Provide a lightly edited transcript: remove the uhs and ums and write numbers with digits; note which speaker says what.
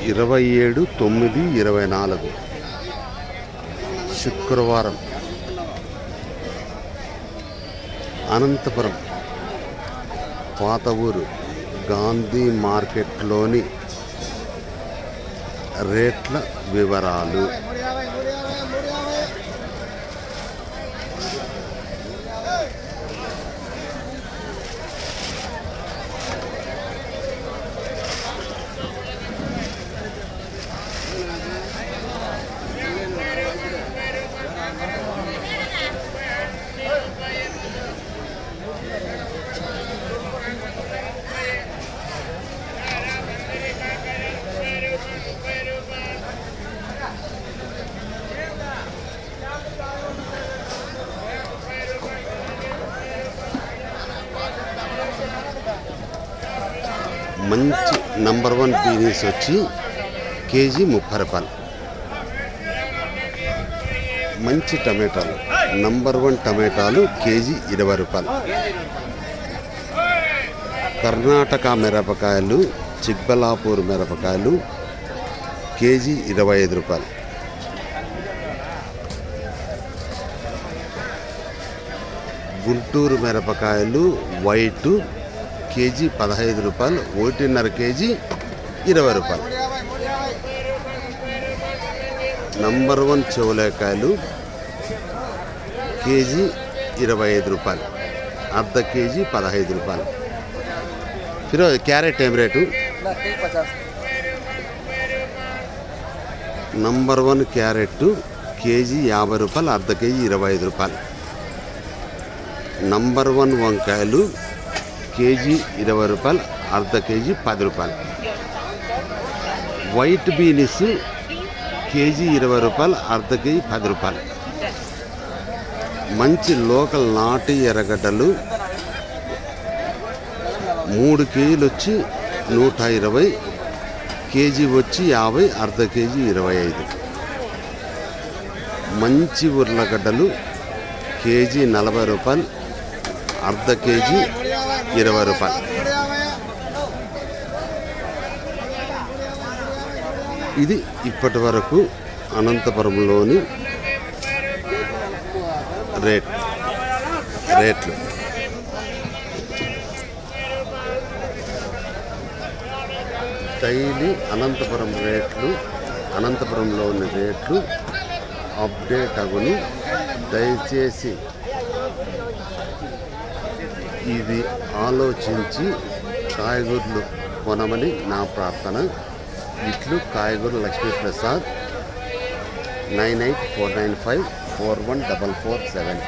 Speaker 1: 27/9/24 శుక్రవారం అనంతపురం పాత ఊరు గాంధీ మార్కెట్లోని రేట్ల వివరాలు. మంచి నంబర్ 1 బీనీస్ వచ్చి కేజీ 30 రూపాయలు. మంచి టమాటాలు నంబర్ 1 టమాటాలు కేజీ 20 రూపాయలు. కర్ణాటక మిరపకాయలు చిక్బలాపూర్ మిరపకాయలు కేజీ 25 రూపాయలు. గుంటూరు మిరపకాయలు వైటు కేజీ 15 రూపాయలు. 1.5 కేజీ 20 రూపాయలు. నంబర్ 1 చెవులేకాయలు కేజీ 25 రూపాయలు. అర్ధ కేజీ 15 రూపాయలు. క్యారెట్ ఏం రేటు? నంబర్ 1 క్యారెట్ కేజీ 50 రూపాయలు. అర్ధ కేజీ 25 రూపాయలు. నంబర్ 1 వంకాయలు కేజీ 20 రూపాయలు. అర్ధ కేజీ 10 రూపాయలు. వైట్ బీనీస్ కేజీ 20 రూపాయలు. అర్ధ కేజీ 10 రూపాయలు. మంచి లోకల్ నాటి ఎర్రగడ్డలు 3 కేజీలు వచ్చి 120, కేజీ వచ్చి 50, అర్ధ కేజీ 25. మంచి ఉర్లగడ్డలు కేజీ 40 రూపాయలు. అర్ధ కేజీ 20 రూపాయలు. ఇది ఇప్పటి వరకు అనంతపురంలోని రేట్లు. డైలీ అనంతపురం రేట్లు, అనంతపురంలోని రేట్లు అప్డేట్ అగును. దయచేసి ఇది ఆలోచించి కాయగూరలు కొనమని నా ప్రార్థన. ఇట్లు కాయగూరల లక్ష్మీప్రసాద్. 9849541447.